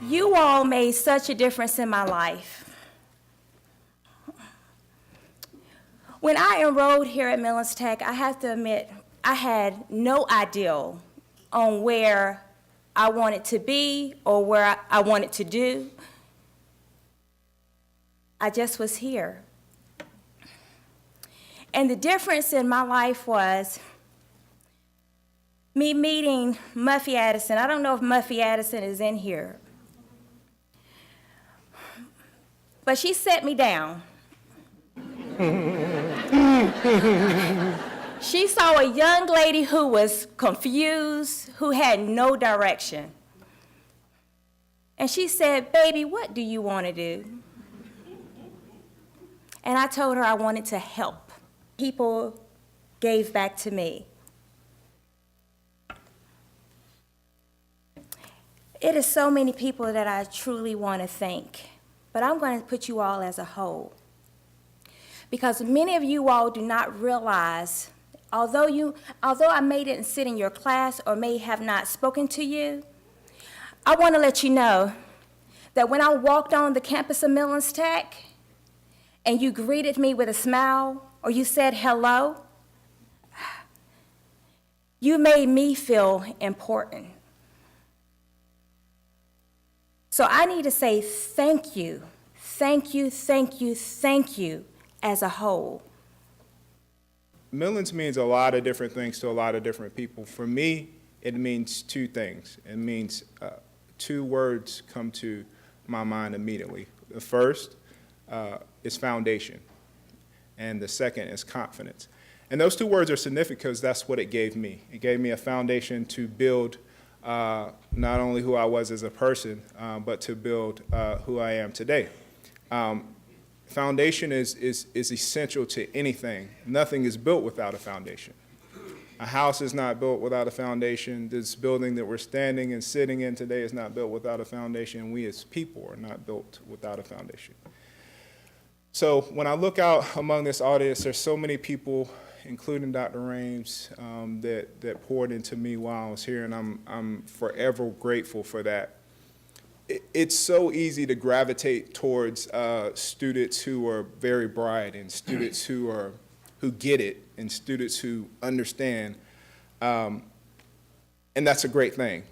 You all made such a difference in my life. When I enrolled here at Millens Tech, I have to admit, I had no idea on where I wanted to be or where I wanted to do. I just was here. And the difference in my life was me meeting Muffy Addison. I don't know if Muffy Addison is in here. But she set me down. She saw a young lady who was confused, who had no direction. And she said, "Baby, what do you want to do?" And I told her I wanted to help. People gave back to me. It is so many people that I truly want to thank, but I'm going to put you all as a whole. Because many of you all do not realize, although I may didn't sit in your class or may have not spoken to you, I want to let you know that when I walked on the campus of Millens Tech and you greeted me with a smile or you said hello, you made me feel important. So I need to say thank you, thank you, thank you, thank you as a whole. Millens means a lot of different things to a lot of different people. For me, it means two things. It means two words come to my mind immediately. The first is foundation, and the second is confidence. And those two words are significant because that's what it gave me. It gave me a foundation to build not only who I was as a person, but to build who I am today. Foundation is essential to anything. Nothing is built without a foundation. A house is not built without a foundation. This building that we're standing and sitting in today is not built without a foundation. We as people are not built without a foundation. So when I look out among this audience, there's so many people, including Dr. Rames, that poured into me while I was here, and I'm forever grateful for that. It's so easy to gravitate towards students who are very bright and students who get it and students who understand, and that's a great thing.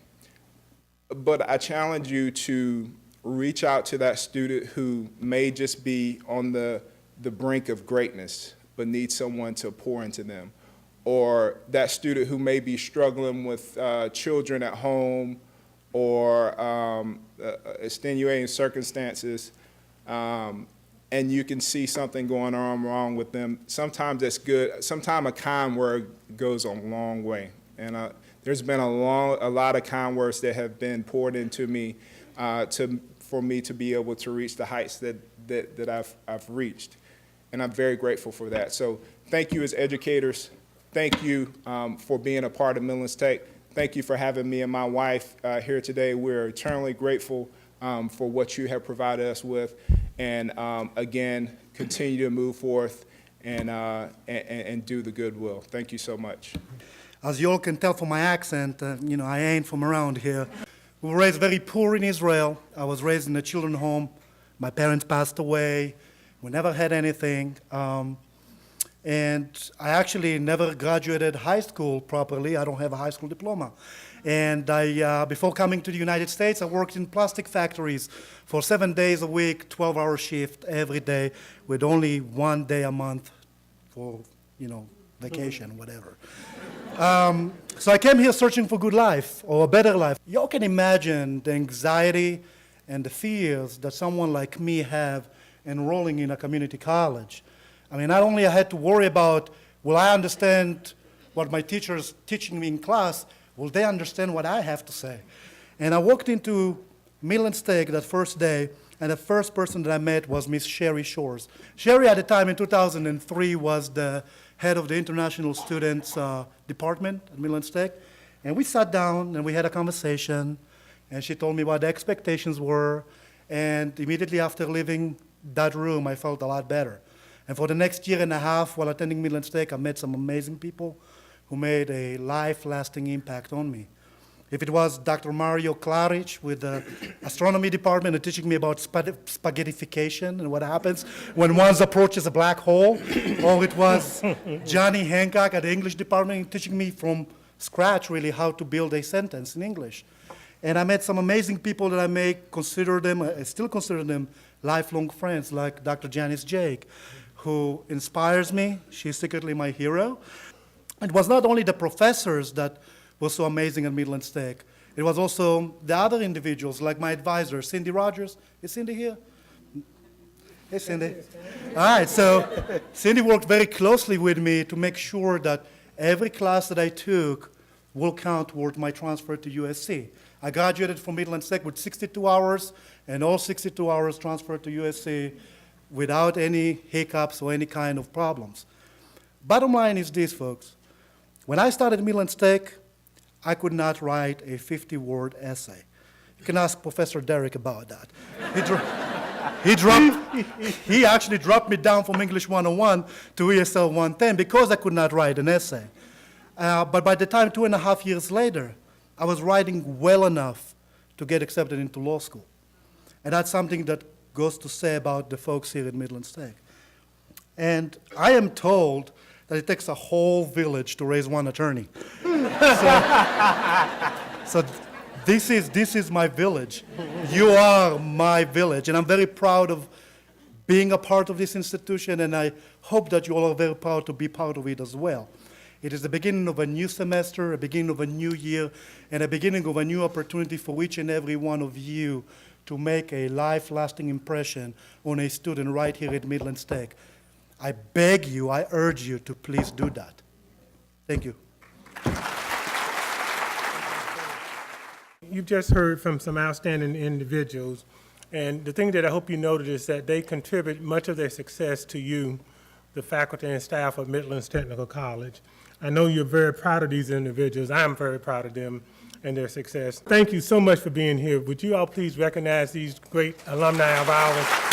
But I challenge you to reach out to that student who may just be on the brink of greatness but needs someone to pour into them, or that student who may be struggling with children at home or extenuating circumstances, and you can see something going on wrong with them. Sometimes that's good. Sometimes a kind word goes a long way. And there's been a lot of kind words that have been poured into me for me to be able to reach the heights that I've reached. And I'm very grateful for that. So thank you as educators. Thank you for being a part of Millens Tech. Thank you for having me and my wife here today. We're eternally grateful for what you have provided us with. And again, continue to move forth and do the good will. Thank you so much. As you all can tell from my accent, I ain't from around here. We were raised very poor in Israel. I was raised in a children's home. My parents passed away. We never had anything. And I actually never graduated high school properly. I don't have a high school diploma. And before coming to the United States, I worked in plastic factories for 7 days a week, 12-hour shift every day, with only 1 day a month for, vacation, whatever. So I came here searching for good life, or a better life. You all can imagine the anxiety and the fears that someone like me have enrolling in a community college. I mean, not only I had to worry about, will I understand what my teacher's teaching me in class, will they understand what I have to say? And I walked into Millens Tech that first day, and the first person that I met was Miss Sherry Shores. Sherry, at the time in 2003, was the head of the International Students Department at Millens Tech. And we sat down and we had a conversation, and she told me what the expectations were. And immediately after leaving that room, I felt a lot better. And for the next year and a half while attending Millens Tech, I met some amazing people who made a life-lasting impact on me. If it was Dr. Mario Claric with the astronomy department and teaching me about spaghettification and what happens when one approaches a black hole, or it was Johnny Hancock at the English department teaching me from scratch really how to build a sentence in English. And I met some amazing people that I may consider them, I still consider them lifelong friends, like Dr. Janice Jake, who inspires me. She's secretly my hero. It was not only the professors that were so amazing at Midland Tech. It was also the other individuals, like my advisor, Cindy Rogers. Is Cindy here? Hey, Cindy. All right, so Cindy worked very closely with me to make sure that every class that I took will count toward my transfer to USC. I graduated from Midland Tech with 62 hours, and all 62 hours transferred to USC without any hiccups or any kind of problems. Bottom line is this, folks. When I started Midland Tech, I could not write a 50-word essay. You can ask Professor Derek about that. He actually dropped me down from English 101 to ESL 110 because I could not write an essay. But by the time 2.5 years later, I was writing well enough to get accepted into law school. And that's something that goes to say about the folks here at Midland Tech. And I am told that it takes a whole village to raise one attorney. So this is my village. You are my village, and I'm very proud of being a part of this institution, and I hope that you all are very proud to be part of it as well. It is the beginning of a new semester, a beginning of a new year, and a beginning of a new opportunity for each and every one of you to make a life-lasting impression on a student right here at Midland Tech. I beg you, I urge you to please do that. Thank you. You've just heard from some outstanding individuals, and the thing that I hope you noted is that they contribute much of their success to you, the faculty and staff of Midlands Technical College. I know you're very proud of these individuals. I'm very proud of them and their success. Thank you so much for being here. Would you all please recognize these great alumni of ours?